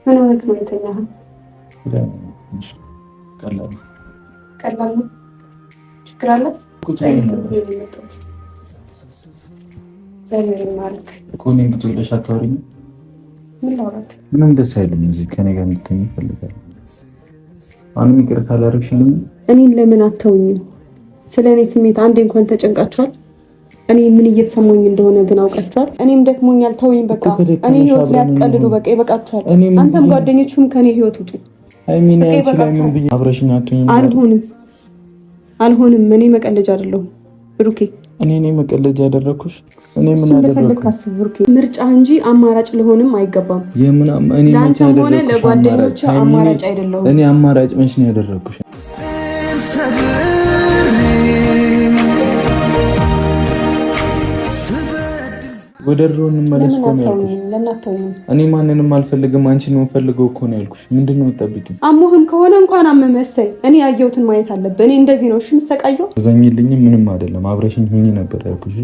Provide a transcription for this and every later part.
ምን ሆነህ ነው የተኛኸው? ቀላል ነው። ችግር አለ? ምንም ደስ አይልም። እዚህ ከኔ ጋር እንድትሆኝ ይፈልጋል። አሁን ይቅር ካላደረግሽልኝ እኔን ለምን አተውኝም? ስለ እኔ ስሜት አንዴ እንኳን ተጨንቃችኋል? እኔ ምን እየተሰማኝ እንደሆነ ግን አውቃችኋል? እኔም ደክሞኛል፣ ተውኝ በቃ። እኔ ህይወት ላይ አትቀልዱ፣ በቃ ይበቃችኋል። አንተም ጓደኞቹም ከኔ ህይወት ውጡ። አይሚና አንቺ ላይ ምን ብዬ አብረሽኝ አትሆኝም? አልሆንም። እኔ መቀለጃ አይደለሁም ብሩኬ። እኔ መቀለጃ ያደረኩሽ? እኔ ምን አደረኩሽ? ምርጫ እንጂ አማራጭ ሊሆንም አይገባም። ለአንተም ሆነ ለጓደኞች አማራጭ አይደለሁም። እኔ አማራጭ መች ነው ያደረኩሽ? ወደ ድሮ እንመለስ እኮ ነው ያልኩሽ። እኔ ማንንም አልፈልግም፣ አንቺን ነው የምፈልገው እኮ ነው ያልኩሽ። ምንድነው የምትጠብቂው? አሞህም ከሆነ እንኳን አመመሰይ እኔ ያየሁትን ማየት አለብህ። እኔ እንደዚህ ነው እሺ የምሰቃየው? ዘኝልኝ ምንም አይደለም፣ አብረሽኝ ሁኚ ነበር ያልኩሽ።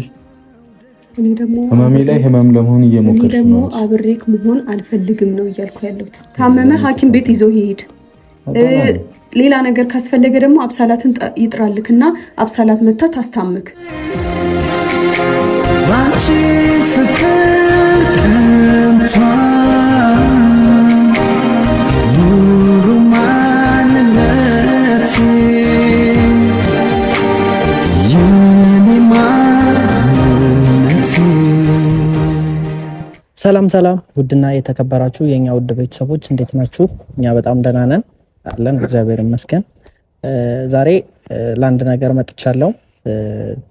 እኔ ደግሞ ህመሜ ላይ ህመም ለመሆን እየሞከርሽ ነው። አብሬክ መሆን አልፈልግም ነው እያልኩ ያለሁት። ካመመ ሐኪም ቤት ይዞ ይሄድ። ሌላ ነገር ካስፈለገ ደግሞ አብሳላትን ይጥራልክና አብሳላት መታ ታስታምክ። ባንቺ ፍቅር ኑሩ ማንነቴ ሰላም ሰላም፣ ውድና የተከበራችሁ የኛ ውድ ቤተሰቦች እንዴት ናችሁ? እኛ በጣም ደህና ነን አለን፣ እግዚአብሔር ይመስገን። ዛሬ ለአንድ ነገር መጥቻለሁ።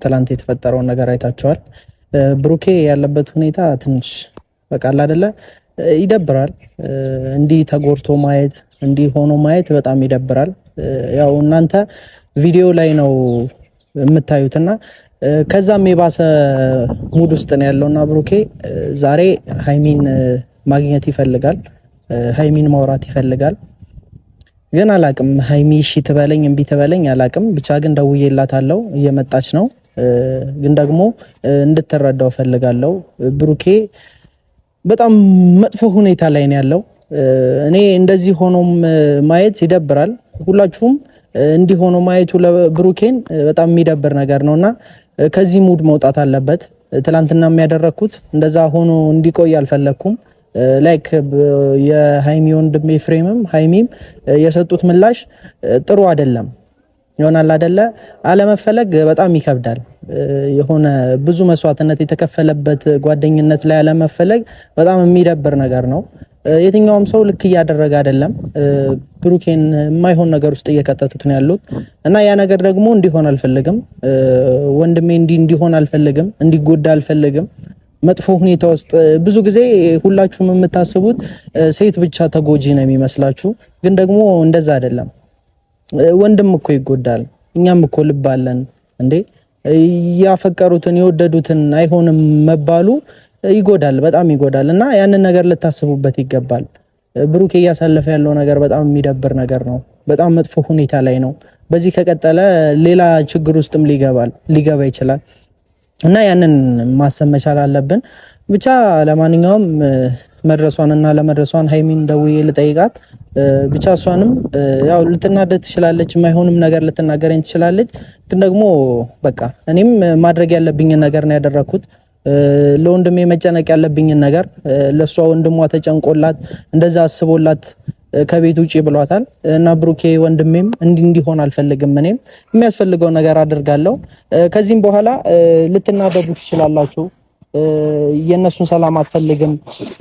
ትላንት የተፈጠረውን ነገር አይታችኋል። ብሩኬ ያለበት ሁኔታ ትንሽ በቃል አይደለ ይደብራል። እንዲህ ተጎርቶ ማየት፣ እንዲህ ሆኖ ማየት በጣም ይደብራል። ያው እናንተ ቪዲዮ ላይ ነው የምታዩትና ከዛም የባሰ ሙድ ውስጥ ነው ያለውና ብሩኬ ዛሬ ሃይሚን ማግኘት ይፈልጋል። ሃይሚን ማውራት ይፈልጋል። ግን አላቅም ሃይሚ እሺ ትበለኝ እምቢ ትበለኝ አላቅም። ብቻ ግን ደውዬላታለሁ፣ እየመጣች ነው። ግን ደግሞ እንድትረዳው ፈልጋለሁ። ብሩኬ በጣም መጥፎ ሁኔታ ላይ ነው ያለው። እኔ እንደዚህ ሆኖም ማየት ይደብራል። ሁላችሁም እንዲህ ሆኖ ማየቱ ለብሩኬን በጣም የሚደብር ነገር ነውና ከዚህ ሙድ መውጣት አለበት። ትላንትና የሚያደረኩት እንደዛ ሆኖ እንዲቆይ አልፈለኩም። ላይክ የሃይሚ ወንድም ኤፍሬምም ሃይሚም የሰጡት ምላሽ ጥሩ አይደለም። ይሆናል አይደለ? አለመፈለግ በጣም ይከብዳል። የሆነ ብዙ መስዋዕትነት የተከፈለበት ጓደኝነት ላይ አለመፈለግ በጣም የሚደብር ነገር ነው። የትኛውም ሰው ልክ እያደረገ አይደለም። ብሩኬን የማይሆን ነገር ውስጥ እየከተቱት ነው ያሉት እና ያ ነገር ደግሞ እንዲሆን አልፈልግም። ወንድሜ እንዲሆን አልፈልግም፣ እንዲጎዳ አልፈልግም። መጥፎ ሁኔታ ውስጥ ብዙ ጊዜ ሁላችሁም የምታስቡት ሴት ብቻ ተጎጂ ነው የሚመስላችሁ፣ ግን ደግሞ እንደዛ አይደለም። ወንድም እኮ ይጎዳል። እኛም እኮ ልብ አለን እንዴ። ያፈቀሩትን የወደዱትን አይሆንም መባሉ ይጎዳል፣ በጣም ይጎዳል እና ያንን ነገር ልታስቡበት ይገባል። ብሩኬ እያሳለፈ ያለው ነገር በጣም የሚደብር ነገር ነው። በጣም መጥፎ ሁኔታ ላይ ነው። በዚህ ከቀጠለ ሌላ ችግር ውስጥም ሊገባ ይችላል እና ያንን ማሰብ መቻል አለብን። ብቻ ለማንኛውም መድረሷንና ለመድረሷን ሃይሚን ደውዬ ልጠይቃት። ብቻ እሷንም ያው ልትናደድ ትችላለች፣ የማይሆንም ነገር ልትናገረኝ ትችላለች። ግን ደግሞ በቃ እኔም ማድረግ ያለብኝን ነገር ነው ያደረኩት። ለወንድሜ መጨነቅ ያለብኝን ነገር ለሷ ወንድሟ ተጨንቆላት እንደዛ አስቦላት ከቤት ውጪ ብሏታል እና ብሩኬ ወንድሜም እንዲሆን አልፈልግም። እኔም የሚያስፈልገው ነገር አድርጋለሁ። ከዚህም በኋላ ልትናደዱ ትችላላችሁ። የነሱን ሰላም አትፈልግም፣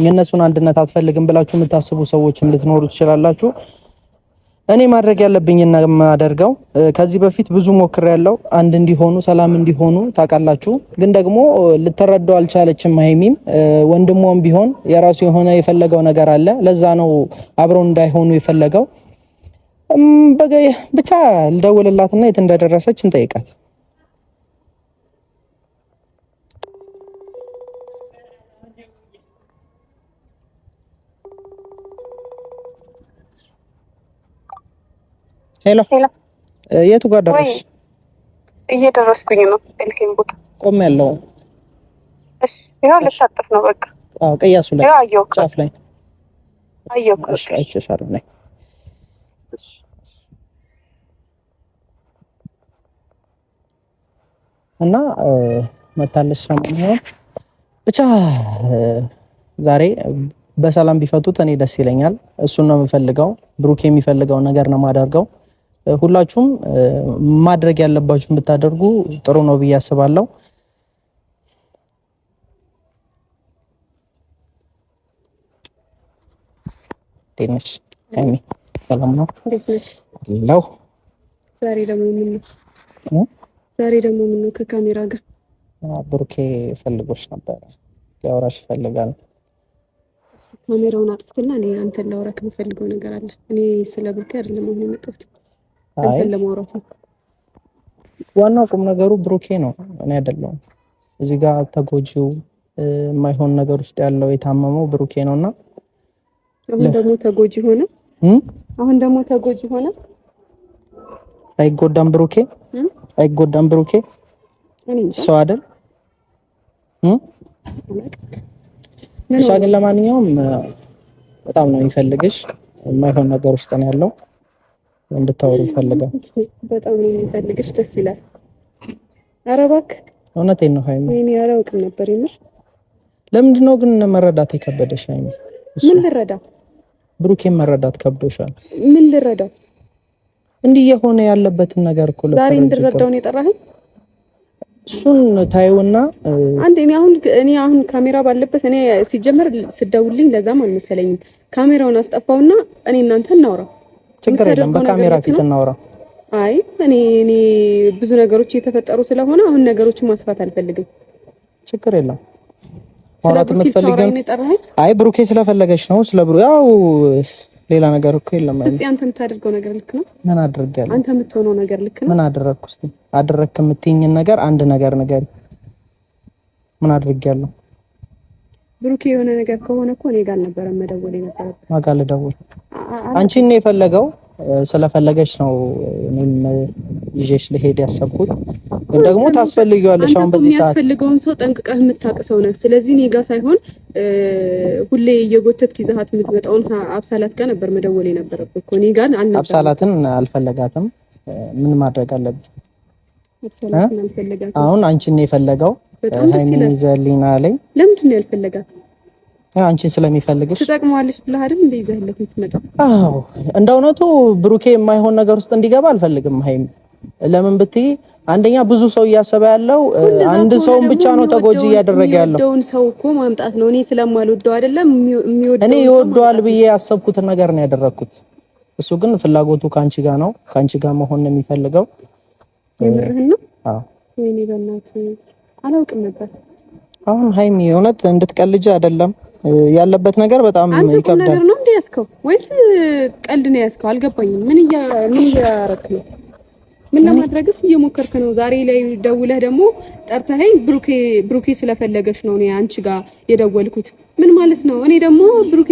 የነሱን አንድነት አትፈልግም ብላችሁ የምታስቡ ሰዎችም ልትኖሩ ትችላላችሁ። እኔ ማድረግ ያለብኝን ነው የማደርገው። ከዚህ በፊት ብዙ ሞክሬያለሁ፣ አንድ እንዲሆኑ ሰላም እንዲሆኑ ታውቃላችሁ። ግን ደግሞ ልትረዳው አልቻለችም። ሃይሚም ወንድሟም ቢሆን የራሱ የሆነ የፈለገው ነገር አለ። ለዛ ነው አብረው እንዳይሆኑ የፈለገው። ብቻ ልደውልላትና የት እንደደረሰች እንጠይቃት። ሄሎ፣ የቱ ጋር ደረስሽ? እየደረስኩኝ ነው። ኤልኬም ቦታ ቆም ያለው። እሺ፣ ይኸው ልታጠፍ ነው። በቃ ቅያሱ ላይ ጫፍ ላይ አየኩሽ አይቼሻለሁ ነኝ እና መታለሽ ሰሞኑን ብቻ ዛሬ በሰላም ቢፈቱት እኔ ደስ ይለኛል። እሱን ነው የምፈልገው። ብሩክ የሚፈልገው ነገር ነው ማደርገው። ሁላችሁም ማድረግ ያለባችሁን ብታደርጉ ጥሩ ነው ብዬ አስባለሁ። ዴንሽ አይሚ ሰላም ነው? ለው ዛሬ ደግሞ ምን ነው ከካሜራ ጋር ብሩኬ ፈልጎሽ ነበር፣ ሊያወራሽ ይፈልጋል። ካሜራውን አጥፍትና እኔ አንተን ላወራክ የምፈልገው ነገር አለ። እኔ ስለ ብሩኬ አይደለም አሁን የመጣሁት አንተን ለማውራት ነው። ዋናው ቁም ነገሩ ብሩኬ ነው፣ እኔ አይደለሁም። እዚህ ጋር ተጎጂው የማይሆን ነገር ውስጥ ያለው የታመመው ብሩኬ ነውና አሁን ደግሞ ተጎጂ ሆነ። አይጎዳም ብሩኬ ሰው አይደል? እሷ ግን ለማንኛውም በጣም ነው የሚፈልግሽ። የማይሆን ነገር ውስጥ ነው ያለው። እንድታወሩ ይፈልጋል። በጣም ነው የሚፈልግሽ። ደስ ይላል። ኧረ እባክህ እውነቴን ነው ሃይሚ። እኔ አላውቅም ነበር የምር። ለምንድን ነው ግን መረዳት የከበደሽ ሃይሚ? ምን ልረዳ? ብሩኬን መረዳት ከብዶሻል? ምን ልረዳ? እንዲህ የሆነ ያለበትን ነገር እኮ ዛሬ እንድረዳው ነው የጠራኸኝ? እሱን ታዩና እኔ አሁን ካሜራ ባለበት እኔ ሲጀመር ስደውልኝ ለዛም አልመሰለኝም። ካሜራውን አስጠፋውና እኔ እናንተ እናውራ። ችግር የለም በካሜራ ፊት እናውራ። አይ እኔ ብዙ ነገሮች እየተፈጠሩ ስለሆነ አሁን ነገሮችን ማስፋት አልፈልግም። ችግር የለም ማውራት የምትፈልገው አይ ብሩኬ ስለፈለገች ነው። ስለ ብሩ ያው ሌላ ነገር እኮ የለም። እስቲ አንተ የምታደርገው ነገር ልክ ነው? ምን አድርጋለሁ? አንተ የምትሆነው ነገር ልክ ነው? ምን አደረግኩ? እስቲ አደረግክ የምትይኝን ነገር አንድ ነገር ንገሪ። ምን አድርጋለሁ? ብሩኬ የሆነ ነገር ከሆነ እኮ እኔ ጋር ነበር መደወል የነበረው። ማጋ ልደውል? አንቺን ነው የፈለገው። ስለፈለገች ነው እኔም ይዤሽ ልሄድ ያሰብኩት። ግን ደግሞ ታስፈልጊዋለሽ። አሁን በዚህ ሰዓት የሚያስፈልገውን ሰው ጠንቅቀህ የምታውቅ ሰው ነህ። ስለዚህ እኔ ጋር ሳይሆን ሁሌ እየጎተትክ ይዘሃት የምትመጣውን አብሳላት ጋር ነበር መደወል የነበረብህ እኮ። እኔ ጋር አልነበረም። አብሳላትን አልፈለጋትም። ምን ማድረግ አለብኝ? አብሳላትን አልፈለጋትም። አሁን አንቺን ነው የፈለገው። ሃይሚን ይዘህልኝ አለኝ። ለምንድን ነው ያልፈለጋት? አንቺን ስለሚፈልግሽ ትጠቅመዋለሽ ብለህ አይደል እንደ ይዘህለት የምትመጣው? አዎ እንደ እውነቱ ብሩኬ የማይሆን ነገር ውስጥ እንዲገባ አልፈልግም። ሃይሚ ለምን ብትይ አንደኛ ብዙ ሰው እያሰበ ያለው አንድ ሰውም ብቻ ነው ተጎጂ እያደረገ ያለው። የሚወደውን ሰው እኮ ማምጣት ነው። እኔ ስለማልወደው አይደለም የሚወደው እኔ ይወደዋል ብዬ ያሰብኩትን ነገር ነው ያደረኩት። እሱ ግን ፍላጎቱ ካንቺ ጋር ነው፣ ካንቺ ጋር መሆን ነው የሚፈልገው። የምርህን ነው? አዎ ወይኔ በእናትህ አላውቅም ነበር። አሁን ሃይሚ እውነት እንድትቀልጂ አይደለም ያለበት ነገር በጣም ይከብዳል። አንተ ነገር ነው እንዴ ያስከው ወይስ ቀልድ ነው ያስከው? አልገባኝም። ምን እያረክ ነው? ምን ለማድረግስ እየሞከርክ ነው? ዛሬ ላይ ደውለህ ደግሞ ጠርተኸኝ ብሩኬ ስለፈለገሽ ነው እኔ አንቺ ጋር የደወልኩት። ምን ማለት ነው? እኔ ደግሞ ብሩኬ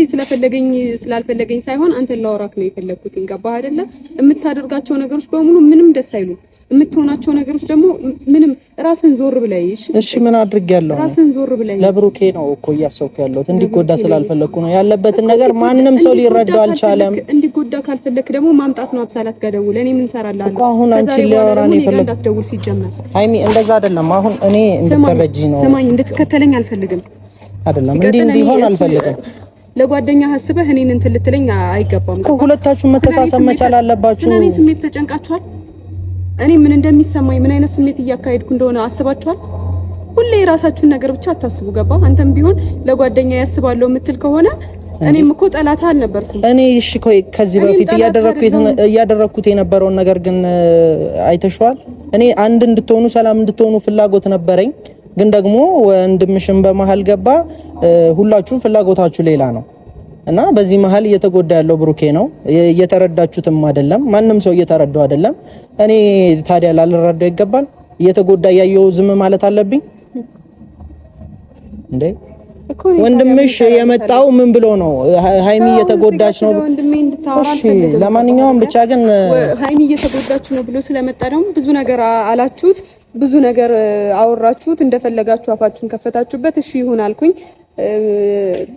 ስላልፈለገኝ ሳይሆን አንተን ላወራክ ነው የፈለኩት። ገባህ አይደለ? የምታደርጋቸው ነገሮች በሙሉ ምንም ደስ አይሉም። የምትሆናቸው ነገሮች ደግሞ ምንም ራስን ዞር ብለህ እሺ ምን አድርጌያለሁ? ራስን ዞር ብለህ ለብሩኬ ነው እኮ እያሰብኩ ያለሁት። እንዲጎዳ ስላልፈለኩ ነው። ያለበትን ነገር ማንም ሰው ሊረዳው አልቻለም። እንዲጎዳ ካልፈለክ ደግሞ ማምጣት ነው። አብሳላት ጋር ደውለህ እኔ ምን ሰራላለሁ እኮ አሁን አንቺ ሊያወራ ነው የፈለኩት። እንዳትደውል ሲጀመር ሃይሚ እንደዛ አይደለም። አሁን እኔ እንድትረጂ ነው። ስማኝ፣ እንድትከተለኝ አልፈልግም። አይደለም እንዲህ እንዲሆን አልፈልግም። ለጓደኛ ሐስበህ እኔን እንትን ልትለኝ አይገባም። ሁለታችሁ መተሳሰብ መቻል አለባችሁ። ስለኔ ስሜት ተጨንቃችኋል። እኔ ምን እንደሚሰማኝ ምን አይነት ስሜት እያካሄድኩ እንደሆነ አስባችኋል? ሁሌ የራሳችሁን ነገር ብቻ አታስቡ። ገባ? አንተም ቢሆን ለጓደኛ ያስባለው የምትል ከሆነ እኔም እኮ ጠላት አልነበርኩም። እኔ እሺ ከዚህ በፊት እያደረኩት የነበረውን ነገር ግን አይተሽዋል። እኔ አንድ እንድትሆኑ ሰላም እንድትሆኑ ፍላጎት ነበረኝ። ግን ደግሞ ወንድምሽም በመሃል ገባ። ሁላችሁም ፍላጎታችሁ ሌላ ነው እና በዚህ መሃል እየተጎዳ ያለው ብሩኬ ነው። እየተረዳችሁትም አይደለም። ማንም ሰው እየተረዳው አይደለም። እኔ ታዲያ ላልረዳው ይገባል? እየተጎዳ ያየው ዝም ማለት አለብኝ እንዴ? ወንድምሽ የመጣው ምን ብሎ ነው? ሃይሚ እየተጎዳች ነው። እሺ ለማንኛውም ብቻ ግን ሃይሚ እየተጎዳች ነው ብሎ ስለመጣ ደግሞ ብዙ ነገር አላችሁት፣ ብዙ ነገር አወራችሁት፣ እንደፈለጋችሁ አፋችሁን ከፈታችሁበት። እሺ ይሁን አልኩኝ።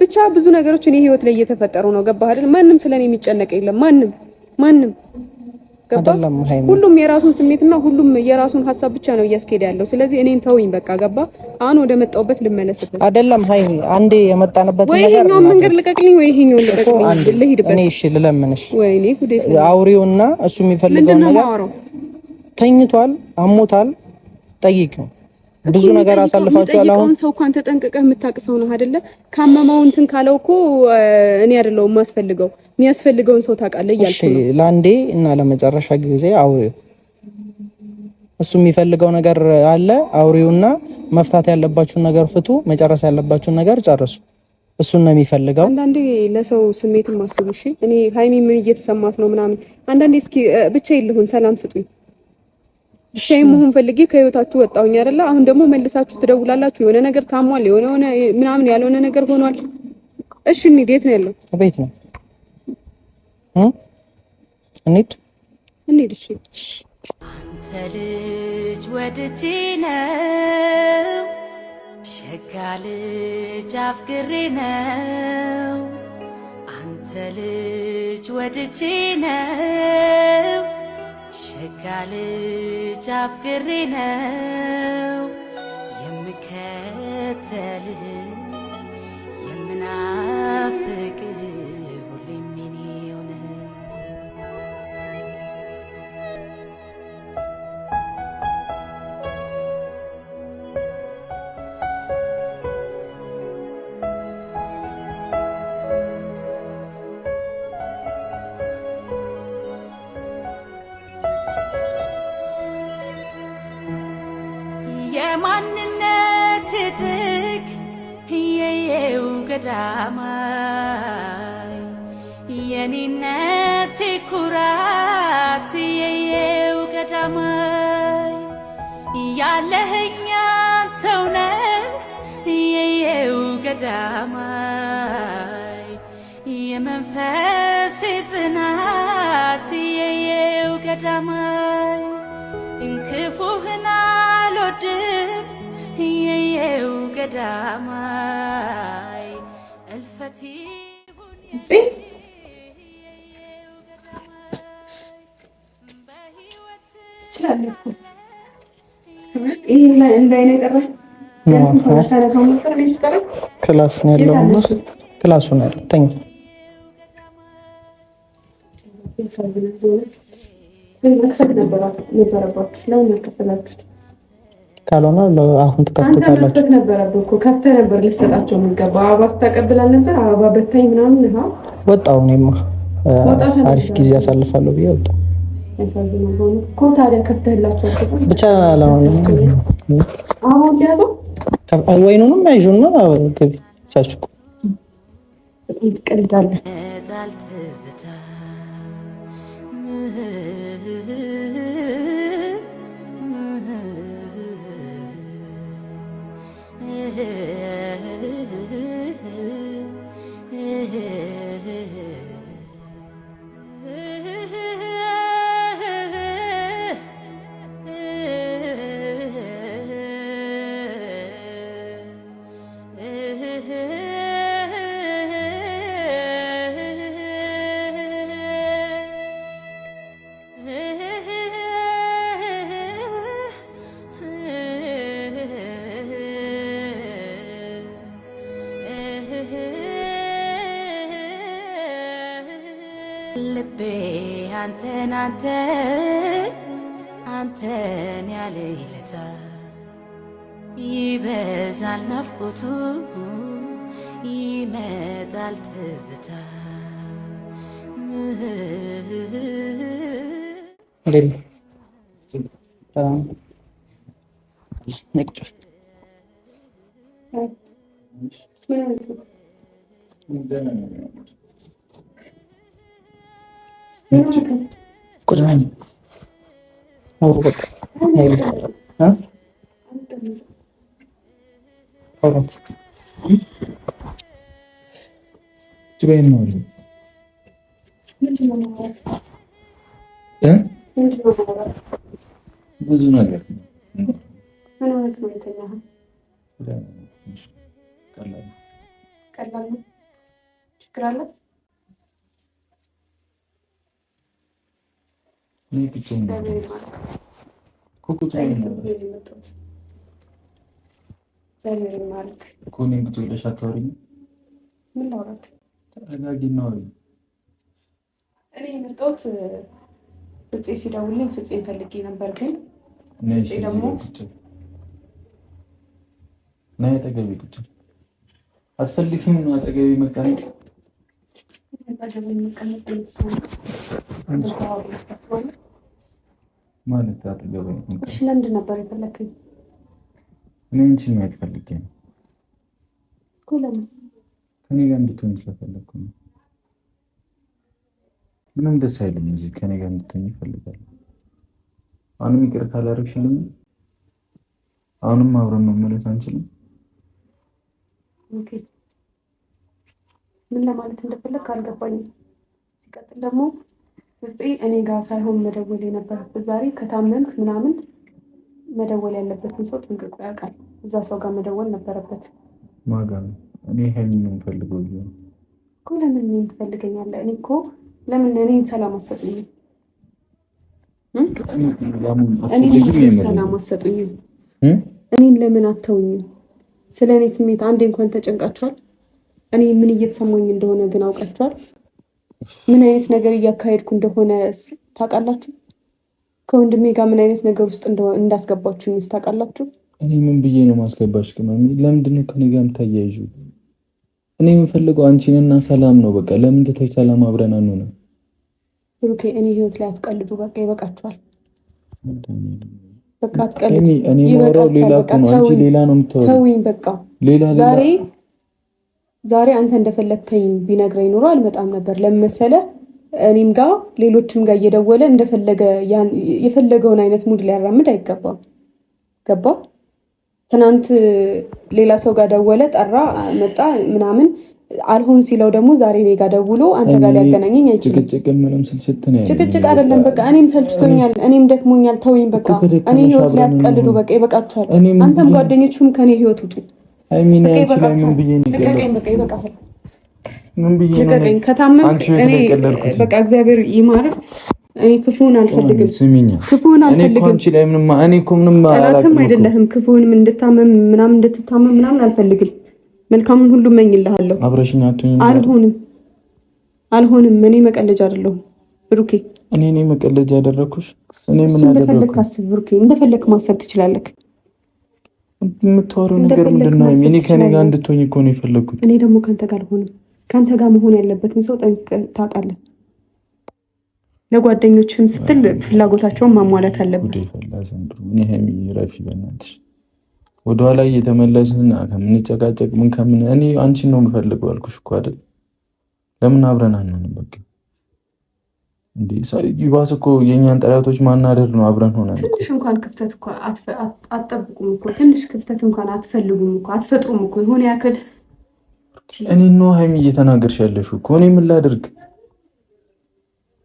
ብቻ ብዙ ነገሮች እኔ ህይወት ላይ እየተፈጠሩ ነው። ገባህ አይደል? ማንም ስለኔ የሚጨነቅ የለም። ማንም ገባህ? ሁሉም የራሱን ስሜትና ሁሉም የራሱን ሀሳብ ብቻ ነው እያስኬደ ያለው። ስለዚህ እኔን ተውኝ በቃ ገባህ? አሁን ወደ መጣሁበት ልመለስበት አይደለም ሃይሚ፣ አንዴ የመጣንበት ነገር ወይ ይሄኛውን መንገድ ልቀቅልኝ፣ ወይ ይሄኛውን ልቀቅልኝ፣ ልሂድበት። እኔ እሺ ልለምንሽ፣ ወይኔ ጉዴ! አውሪውና እሱ የሚፈልገው ነገር ተኝቷል፣ አሞታል፣ ጠይቂው። ብዙ ነገር አሳልፋችኋል። አሁን ሰው እንኳን ተጠንቅቀህ የምታውቅ ሰው ነው አይደለ? ካመመው እንትን ካለው እኮ እኔ አይደለሁም የማስፈልገው፣ የሚያስፈልገውን ሰው ታውቃለህ እያልኩ ነው። እሺ ለአንዴ እና ለመጨረሻ ጊዜ አውሪው። እሱ የሚፈልገው ነገር አለ፣ አውሪውና መፍታት ያለባችሁን ነገር ፍቱ፣ መጨረስ ያለባችሁን ነገር ጨርሱ። እሱን ነው የሚፈልገው። አንዳንዴ ለሰው ስሜትን ማስቡ። እሺ እኔ ሃይሚ ምን እየተሰማት ነው ምናምን፣ አንዳንዴ እስኪ ብቻ ይልሁን ሰላም ስጡኝ። ብቻዬን መሆን ፈልጌ ከህይወታችሁ ወጣሁኝ አይደለ? አሁን ደግሞ መልሳችሁ ትደውላላችሁ። የሆነ ነገር ታሟል፣ የሆነ ምናምን ያልሆነ ነገር ሆኗል። እሺ እንሂድ። የት ነው ያለው? ቤት ነው። እንሂድ። እሺ አንተ ልጅ ወድጄ ነው፣ ሸጋ ልጅ አፍቅሬ ነው። አንተ ልጅ ወድጄ ነው፣ ሸጋ ልጅ አፍቅሬ ነው። የምከተልህ የምናፍቅህ ሁሌም የኔው ነህ። የማንነት ጥግ የየው ገዳማይ የኔነት ኩራት የየው ገዳማይ ያለህኛ ተውነ የየው ገዳማይ የመንፈስ ጽናት የየው ገዳማይ እንክፉህና አልወድም የየው ገዳማይ እልፈቴ ክላስ ነው ያለው። ክላሱ ነው ያለው። ተኝ ካልሆነ አሁን ትከፍቱታላችሁ። ከፍተህ ነበር ልትሰጣቸው የሚገባ። አበባ ስታቀብላል ነበር። አበባ በታኝ ምናምን ወጣሁ። እኔማ አሪፍ ጊዜ አሳልፋለሁ ብዬ ወጣሁ እኮ። ታዲያ ከፍተህላቸው ብቻ ለአሁን አሁን ያዘው ወይኑንም ያዡና ግቢ ሳችሁ ትቀልዳለህ። ልቤ አንተን ያለ ይለታ ይበዛል ናፍቆቱ ይመጣል ትዝታ። ቁጭ በይ አውሩ በቃ አውራት ቁጭ በይ ነው ብዙ ነገር ቀላል ነው። ችግር አለ? እኔ ብቻዬን ምን ላውራክ? ተረጋጊና አውሪ። እኔ የመጣሁት ፍፄ ሲደውልልኝ ፍፄን ፈልጌ ነበር፣ ግን ፍፄ ደግሞ ነይ አጠገቤ ቁጭ አትፈልጊም? አጠገቤ መቀመጥ ማለት አጠገቤ። እሺ ለምንድን ነበር የፈለከኝ? እኔ አንቺን ማየት ፈልጌ ነው እኮ። ለምን? ከኔ ጋር እንድትሆኝ ስለፈለኩ ነው። ምንም ደስ አይልም እዚህ ከኔ ጋር እንድትሆኝ ይፈልጋል። አሁንም ይቅርታ አላደረግሽልኝም? አሁንም አብረን መመለስ አንችልም? ኦኬ ምን ለማለት እንደፈለክ አልገባኝም። ሲቀጥል ደግሞ ፍፄ እኔ ጋር ሳይሆን መደወል የነበረበት ዛሬ ከታመምክ ምናምን መደወል ያለበትን ሰው ጥንቅቆ ያውቃል። እዛ ሰው ጋር መደወል ነበረበት። ማጋ ነው? እኔ ሀይሚን ነው የምፈልገው እኮ። ለምን እኔን ትፈልገኛለህ? እኔ እኮ ለምን እኔን ሰላም አትሰጡኝም? እኔን ሰላም አትሰጡኝም? እኔን ለምን አተውኝም? ስለ እኔ ስሜት አንዴ እንኳን ተጨንቃችኋል? እኔ ምን እየተሰማኝ እንደሆነ ግን አውቃችኋል? ምን አይነት ነገር እያካሄድኩ እንደሆነ ታውቃላችሁ? ከወንድሜ ጋር ምን አይነት ነገር ውስጥ እንዳስገባችሁኝ ታውቃላችሁ? እኔ ምን ብዬ ነው ማስገባሽ? ለምንድን ነው ከኔ ጋር የምታያይዥው? እኔ የምፈልገው አንቺንና ሰላም ነው። በቃ ለምን ትተሽ ሰላም አብረን አንሆንም? ብሩኬ እኔ ህይወት ላይ አትቀልዱ። በቃ ይበቃችኋል። በቃ አትቀልዱ። እኔ የማወራው ሌላ ነው፣ አንቺ ሌላ ነው የምታወሪው። ተውኝ በቃ። ዛሬ አንተ እንደፈለግከኝ ቢነግረኝ ኖሮ አልመጣም ነበር። ለምን መሰለህ? እኔም ጋር ሌሎችም ጋር እየደወለ እንደፈለገ የፈለገውን አይነት ሙድ ሊያራምድ አይገባም። ገባ? ትናንት ሌላ ሰው ጋር ደወለ፣ ጠራ፣ መጣ ምናምን አልሆን ሲለው ደግሞ ዛሬ እኔ ጋር ደውሎ አንተ ጋር ሊያገናኘኝ አይችልም። ጭቅጭቅ አይደለም። በቃ እኔም ሰልችቶኛል፣ እኔም ደክሞኛል። ተውኝ በቃ። እኔ ህይወት ላይ አትቀልዱ። በቃ ይበቃችኋል። አንተም ጓደኞቹም ከኔ ህይወት ውጡ። ልቀቀኝ። ከታመምክ እኔ በቃ እግዚአብሔር ይማርህ። እኔ ክፉን አልፈልግም። ክፉን አልፈልግም። ጠላትም አይደለህም። ክፉንም እንድታመም ምናምን እንድትታመም ምናምን አልፈልግም። መልካሙን ሁሉ እመኝልሃለሁ። አልሆንም። እኔ መቀለጃ አይደለሁም ብሩኬ። እኔ መቀለጃ ያደረኩሽ? እኔ ምን አደረኩ? እንደፈለክ አስብ ብሩኬ፣ እንደፈለክ ማሰብ ትችላለህ። የምታወራው ነገር ምንድን ነው? እኔ ከኔ ጋር እንድትሆኝ እኮ ነው የፈለኩት። እኔ ደግሞ ካንተ ጋር አልሆንም። ካንተ ጋር መሆን ያለበትን ሰው ጠንቅቀህ ታውቃለህ። ለጓደኞችም ስትል ፍላጎታቸውን ማሟላት አለብን። እኔ ሀይሚ ረፊ በእናትሽ ወደኋላ እየተመለስን ከምንጨቃጨቅ እኔ አንቺን ነው የምፈልገው አልኩሽ እኮ አይደል? ለምን አብረን አንሆንም? በቃ እንዴ ይባስ እኮ የእኛን ጠላቶች ማናደር ነው። አብረን ሆነን ትንሽ እንኳን ክፍተት እኮ አትጠብቁም እኮ። ትንሽ ክፍተት እንኳን አትፈልጉም እኮ፣ አትፈጥሩም እኮ የሆነ ያክል። እኔ ነው ሀይሚ እየተናገርሽ ያለሽው እኮ። እኔ ምን ላድርግ?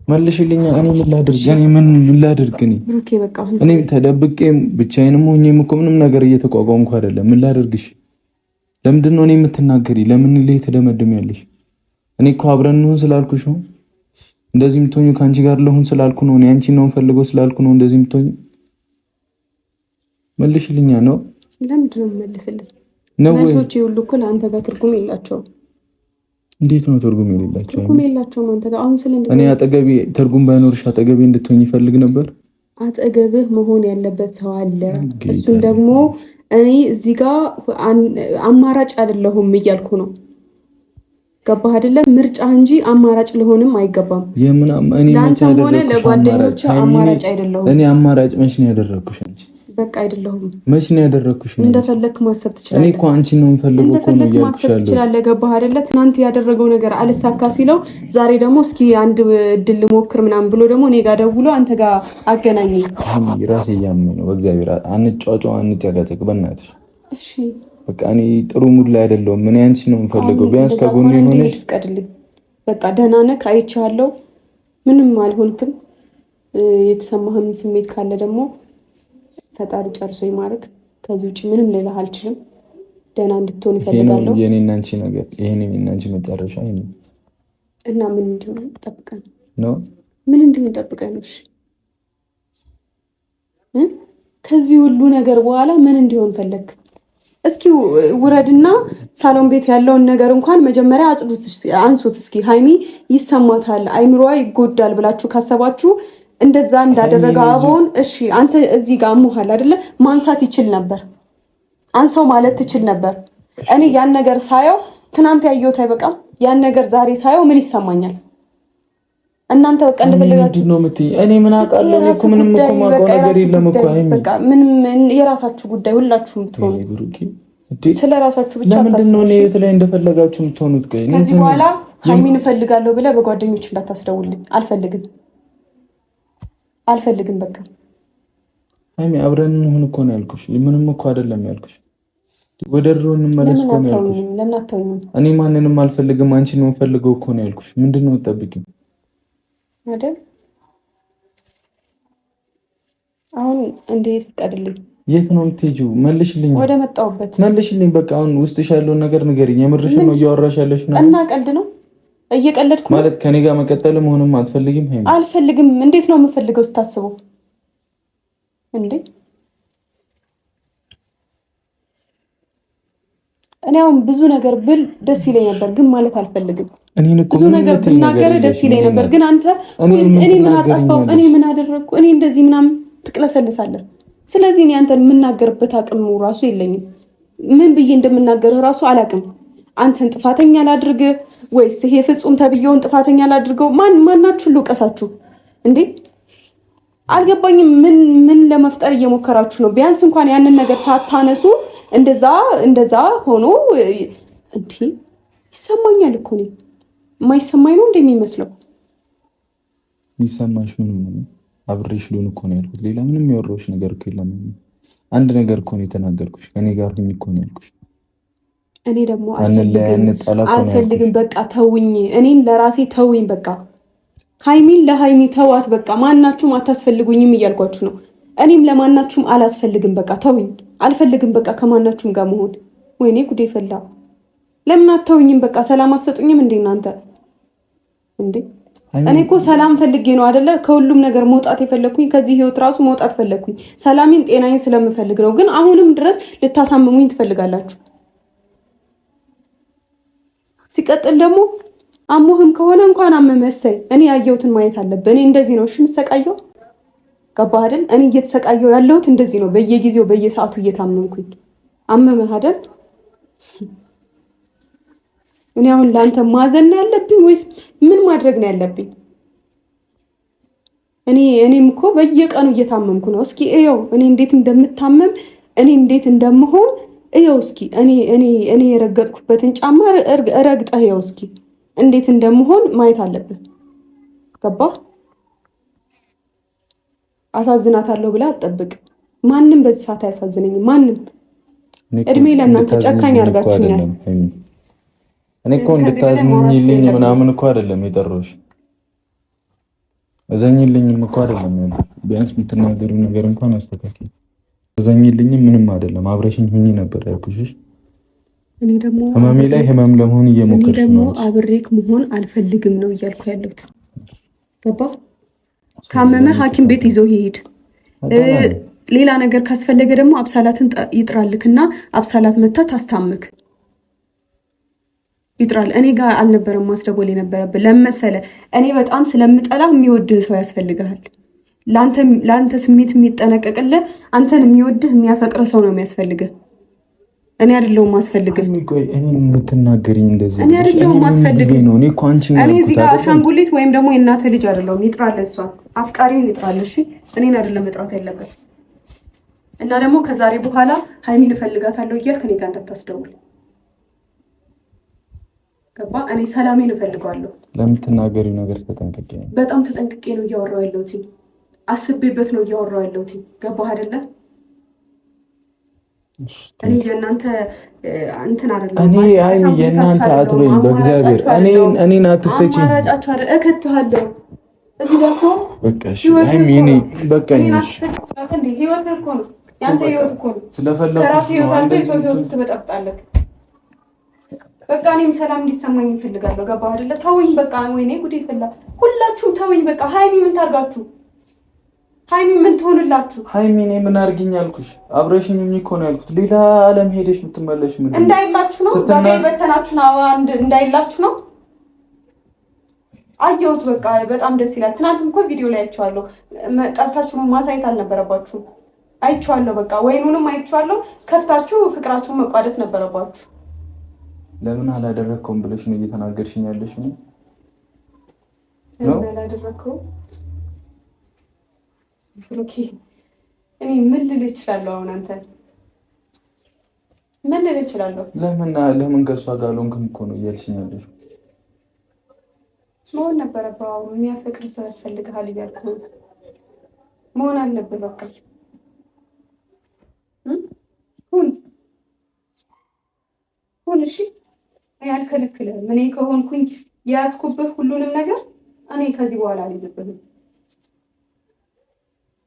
መልሽልኛ። እኔ ምን ላድርግ? እኔ ምን ላድርግ? ብሩኬ በቃ እኔ ተደብቄ ብቻዬንም ሆኜም እኮ ምንም ነገር እየተቋቋምኩ አይደለም። ምን ላድርግሽ? ለምንድን ነው እኔ የምትናገሪ? ለምን ላይ ተደመድሚያለሽ? እኔ እኮ አብረን እንሁን ስላልኩሽ ነው እንደዚህ የምትሆኙ። ከአንቺ ጋር ለሁን ስላልኩ ነው። እኔ አንቺን ነው የምፈልገው ስላልኩ ነው እንደዚህ የምትሆኙ። መልሽልኛ። ነው ለምንድን ነው የምመልስልኝ? መልሶቼ ሁሉ እኮ ለአንተ ጋር ትርጉም የላቸውም። እንዴት ነው ትርጉም የሌላቸው? ትርጉም የላቸውም አንተ ጋር። አሁን እኔ አጠገቤ ትርጉም ባይኖርሽ አጠገቤ እንድትሆኝ ይፈልግ ነበር። አጠገብህ መሆን ያለበት ሰው አለ። እሱም ደግሞ እኔ እዚህ ጋር አማራጭ አይደለሁም እያልኩ ነው። ገባህ አይደለም? ምርጫ እንጂ አማራጭ ሊሆንም አይገባም። ለአንተም ሆነ ለጓደኞች አማራጭ አይደለሁም። እኔ አማራጭ መች ነው ያደረኩሽ? አንቺ በቃ አይደለሁም። መች ነው ያደረኩሽ? እንደፈለክ ማሰብ ትችላለህ። እኔ እኮ አንቺን ነው የምፈልገው እኮ ነው እንደፈለክ ማሰብ ትችላለህ። ገባህ አይደለ? ትናንት ያደረገው ነገር አልሳካ ሲለው ዛሬ ደግሞ እስኪ አንድ እድል ልሞክር ምናምን ብሎ ደግሞ እኔ ጋር ደውሎ አንተ ጋር አገናኘኝ። ራሴ እያመመኝ ነው። በእግዚአብሔር አንጫጫው፣ አንጨቃጨቅ በእናትሽ እሺ። በቃ እኔ ጥሩ ሙድ ላይ አይደለሁም። እኔ አንቺን ነው የምፈልገው። ቢያንስ ከጎኔ ሆነሽ ፍቀድልኝ። በቃ ደህና ነህ? አይቼሃለሁ። ምንም አልሆንክም። የተሰማህም ስሜት ካለ ደግሞ ፈጣሪ ጨርሶ ይማረክ። ከዚህ ውጭ ምንም ልልህ አልችልም። ደህና እንድትሆን ይፈልጋለሁ። የኔና አንቺ ነገር ይሄን የኔና አንቺ መጨረሻ ይሄን እና ምን እንዲሆን ጠብቀን ነው? ምን እንዲሆን ጠብቀን ነው? እሺ ከዚህ ሁሉ ነገር በኋላ ምን እንዲሆን ፈለግ? እስኪ ውረድና ሳሎን ቤት ያለውን ነገር እንኳን መጀመሪያ አጽዱት፣ አንሱት። እስኪ ሃይሚ ይሰማታል፣ አይምሮዋ ይጎዳል ብላችሁ ካሰባችሁ እንደዛ እንዳደረገ አቦን እሺ፣ አንተ እዚህ ጋር አሞሃል አይደለ? ማንሳት ይችል ነበር፣ አንሳው ማለት ትችል ነበር። እኔ ያን ነገር ሳየው ትናንት ያየሁት አይበቃም? ያን ነገር ዛሬ ሳየው ምን ይሰማኛል? እናንተ በቃ እንደፈለጋችሁ ነው የምትይኝ። እኔ ምን አውቃለሁ እኮ ምንም እኮ ማውቀው ነገር የለም እኮ ሃይሚ። በቃ ምንም የራሳችሁ ጉዳይ ሁላችሁም ትሆኑ ስለ ራሳችሁ ብቻ ታስቡ። ለምንድን ነው እኔ የት ላይ እንደፈለጋችሁ የምትሆኑት? ቆይ ከዚህ በኋላ ሃይሚን እፈልጋለሁ ብለህ በጓደኞች እንዳታስደውልኝ። አልፈልግም በቃ ሃይሚ አብረን እንሁን እኮ ነው ያልኩሽ። ምንም እኮ አይደለም ያልኩሽ። ወደ ድሮ እንመለስ እኮ ነው ያልኩሽ። ለምን አታውኝም? እኔ ማንንም አልፈልግም፣ አንቺን ነው የምፈልገው እኮ ነው ያልኩሽ። ምንድን ነው የምትጠብቂው አይደል? አሁን እንዴት ፍቀድልኝ። የት ነው የምትሄጂው? መልሽልኝ። ወደ መጣሁበት መልሽልኝ። በቃ አሁን ውስጥሽ ያለውን ነገር ንገሪኝ። የምርሽን ነው እያወራሽ ያለሽ ነው? እና ቀልድ ነው? እየቀለድኩ ማለት ከኔ ጋር መቀጠልም ሆነም አትፈልጊም? ሃይሚ አልፈልግም። እንዴት ነው የምፈልገው ስታስበው እንዴ? እኔ አሁን ብዙ ነገር ብል ደስ ይለኝ ነበር፣ ግን ማለት አልፈልግም። ብዙ ነገር ብናገር ደስ ይለኝ ነበር፣ ግን አንተ እኔ ምን አጠፋው? እኔ ምን አደረግኩ? እኔ እንደዚህ ምናምን ትቅለሰልሳለህ። ስለዚህ እኔ አንተን የምናገርበት አቅሙ ራሱ የለኝም። ምን ብዬ እንደምናገርህ ራሱ አላቅም። አንተን ጥፋተኛ ላድርግ ወይስ ይሄ ፍጹም ተብዬውን ጥፋተኛ ላድርገው? ማናችሁ ልውቀሳችሁ እንዴ? አልገባኝም። ምን ለመፍጠር እየሞከራችሁ ነው? ቢያንስ እንኳን ያንን ነገር ሳታነሱ እንደዛ ሆኖ እንዴ ይሰማኛል እኮ ነው። የማይሰማኝ ነው እንደሚመስለው። ይሰማሽ ምን ነው? አብሬሽ ልሆን እኮ ነው ያልኩት። ሌላ ምንም ያወራሁሽ ነገር እኮ የለም። አንድ ነገር እኮ ነው የተናገርኩሽ። ከኔ ጋር ሁኚ እኮ ነው ያልኩሽ። እኔ ደግሞ አልፈልግም። በቃ ተውኝ። እኔን ለራሴ ተውኝ። በቃ ሃይሚን ለሃይሚ ተዋት። በቃ ማናችሁም አታስፈልጉኝም እያልኳችሁ ነው። እኔም ለማናችሁም አላስፈልግም። በቃ ተውኝ። አልፈልግም በቃ ከማናችሁም ጋር መሆን። ወይኔ ጉዴ ፈላ። ለምን አተውኝም? በቃ ሰላም አትሰጡኝም እንዴ እናንተ እንዴ? እኔ እኮ ሰላም ፈልጌ ነው አይደለ? ከሁሉም ነገር መውጣት የፈለኩኝ፣ ከዚህ ህይወት ራሱ መውጣት ፈለኩኝ። ሰላሜን ጤናዬን ስለምፈልግ ነው። ግን አሁንም ድረስ ልታሳምሙኝ ትፈልጋላችሁ። ሲቀጥል ደግሞ አሞህም ከሆነ እንኳን አመመሰይ እኔ ያየሁትን ማየት አለብህ። እኔ እንደዚህ ነው እሺ የምሰቃየው? ገባህ አይደል? እኔ እየተሰቃየው ያለሁት እንደዚህ ነው። በየጊዜው በየሰዓቱ እየታመምኩኝ አመመህ አይደል? እኔ አሁን ለአንተ ማዘን ነው ያለብኝ ወይስ ምን ማድረግ ነው ያለብኝ? እኔም እኮ በየቀኑ እየታመምኩ ነው። እስኪ እየው እኔ እንዴት እንደምታመም እኔ እንዴት እንደምሆን እየው እስኪ እኔ የረገጥኩበትን ጫማ ረግጠህ እየው እስኪ እንዴት እንደምሆን ማየት አለብን። ገባህ? አሳዝናታለሁ ብለህ አትጠብቅ። ማንም በዚህ ሰዓት አያሳዝነኝም። ማንም እድሜ ለእናንተ ጨካኝ አድርጋችሁኛል። እኔ እኮ እንድታዝኝልኝ ምናምን እኮ አይደለም የጠራሁሽ። እዘኝልኝም እኮ አይደለም ያለው። ቢያንስ የምትናገሪው ነገር እንኳን አስተካክል። እዘኝልኝም ምንም አይደለም። አብረሽኝ ሁኚ ነበር ያልኩሽ። እኔ ደግሞ ህመሜ ላይ ህመም ለመሆን እየሞከርሽ ነው። አብሬክ መሆን አልፈልግም ነው እያልኩ ያለሁት። ገባህ? ካመመ ሐኪም ቤት ይዞ ይሄድ። ሌላ ነገር ካስፈለገ ደግሞ አብሳላትን ይጥራልክና አብሳላት መታ ታስታምክ ይጥራል። እኔ ጋር አልነበረም ማስደወል የነበረብን። ለመሰለ እኔ በጣም ስለምጠላ የሚወድህ ሰው ያስፈልግሃል። ለአንተ ስሜት የሚጠነቀቅልህ አንተን የሚወድህ የሚያፈቅር ሰው ነው የሚያስፈልግህ። እኔ አይደለሁም ማስፈልግህ። እኔ የምትናገሪኝ እንደዚህ እኔ አይደለሁም ማስፈልግህ ነው። እኔ እኮ አንቺን እኔ እዚህ ጋር አሻንጉሊት ወይም ደግሞ የእናትህ ልጅ አይደለሁም። ይጥራል፣ እሷ አፍቃሪውን ይጥራል። እሺ እኔን አይደለም መጥራት ያለበት። እና ደግሞ ከዛሬ በኋላ ሃይሚን እፈልጋታለሁ እያልክ እኔ ጋር እንዳታስደውል። ገባ? እኔ ሰላሜን እፈልጋለሁ። ለምትናገሪው ነገር ተጠንቅቄ ነው። በጣም ተጠንቅቄ ነው እያወራሁ ያለሁት። አስቤበት ነው እያወራሁ ያለሁት። ገባህ አይደለ? እኔ የእናንተ እንትን አይደለም። እኔ ሃይሚ የእናንተ አትበይኝ በእግዚአብሔር። እኔን አትተቺ። አማራጫችሁ አይደል? እከትሃለሁ እዚህ ጋር እኮ በቃ እሺ ሃይሚ። እኔ በቃ እሺ ህይወት እኮ ነው። ያንተ ህይወት እኮ ነው። ከራስ ህይወት አልፈ የሰው ህይወት ትበጠብጣለህ። በቃ እኔም ሰላም እንዲሰማኝ እፈልጋለሁ። ገባህ አይደለ? ተውኝ በቃ። ወይኔ ጉዴ ፈላ። ሁላችሁም ተውኝ በቃ። ሃይሚ ምን ታርጋችሁ? ሃይሚ ምን ትሆንላችሁ? ሃይሚ እኔ ምን አርግኝ አልኩሽ? አብረሽኝ እኮ ነው ያልኩት። ሌላ ዓለም ሄደሽ የምትመለሽ ምን እንዳይላችሁ ነው? ዛሬ በተናችሁ ነው እንዳይላችሁ ነው? አየሁት በቃ በጣም ደስ ይላል። ትናንትም እኮ ቪዲዮ ላይ አይቼዋለሁ። ጠርታችሁ ማሳየት አልነበረባችሁም። አይቼዋለሁ በቃ ወይኑንም አይቼዋለሁ። ከፍታችሁ ፍቅራችሁን መቋደስ ነበረባችሁ። ለምን አላደረከውም ብለሽ ነው እየተናገርሽኝ ያለሽ ነው? ለምን አላደረከውም? ኦኬ እኔ ምን ልል እችላለሁ? አሁን አንተ ምን ልል እችላለሁ? ለምን ከእሷ ጋር አልሆንክም እኮ ነው እያልሽኝ ያለሽ? መሆን ነበረብህ። አሁን የሚያፈቅር ሰው ያስፈልግሃል እያልኩ መሆን አለብህ። በቃ ሁን እሺ። እኔ አልከለክልህም። እኔ ከሆንኩኝ የያዝኩብህ ሁሉንም ነገር እኔ ከዚህ በኋላ አልይዝብህም።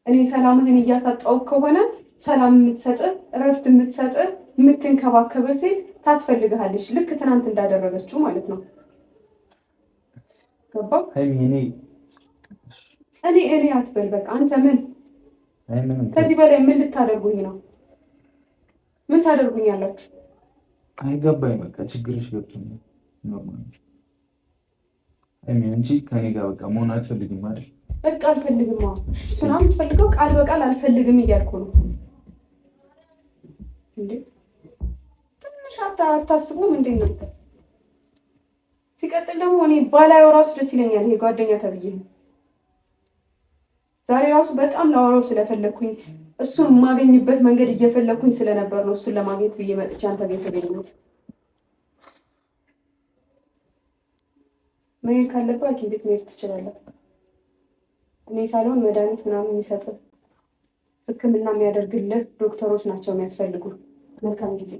እኔ ሰላምህን እያሳጣው ከሆነ ሰላም የምትሰጥህ እረፍት የምትሰጥህ የምትንከባከብህ ሴት ታስፈልግሃለች። ልክ ትናንት እንዳደረገችው ማለት ነው። ገባ? እኔ አትበል በቃ። አንተ ምን ከዚህ በላይ ምን ልታደርጉኝ ነው? ምን ታደርጉኛላችሁ? አይገባኝ በቃ ችግርሽ ገብቶኛል። አንቺ ከኔ ጋር በቃ መሆን አትፈልግም አይደል? በቃ አልፈልግም። እሱን የምትፈልገው ቃል በቃል አልፈልግም እያልኩ ነው እንዴ? ትንሽ አታስቡም እንዴ ነው? ሲቀጥል ደግሞ እኔ ባላየው ራሱ ደስ ይለኛል። ይሄ ጓደኛ ተብዬ ዛሬ ራሱ በጣም ላወራው ስለፈለኩኝ እሱን የማገኝበት መንገድ እየፈለኩኝ ስለነበር ነው እሱን ለማግኘት ብዬ መጥቼ አንተ ቤት ተገኘሁት። መሄድ ካለብህ ሐኪም ቤት መሄድ ትችላለህ። እኔ ሳልሆን መድኃኒት ምናምን የሚሰጥህ ሕክምና የሚያደርግልህ ዶክተሮች ናቸው የሚያስፈልጉ። መልካም ጊዜ።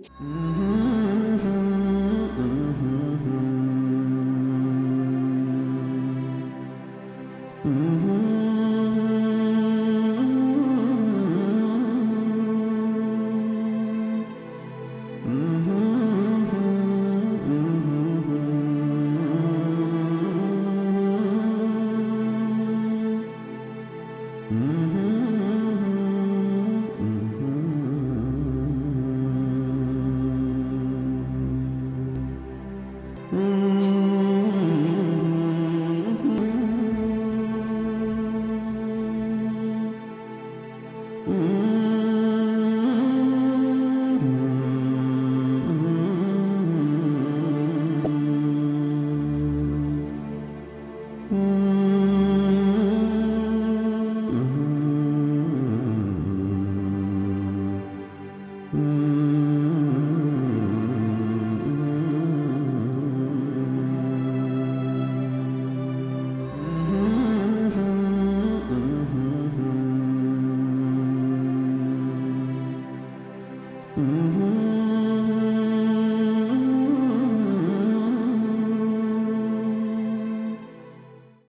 Mm-hmm.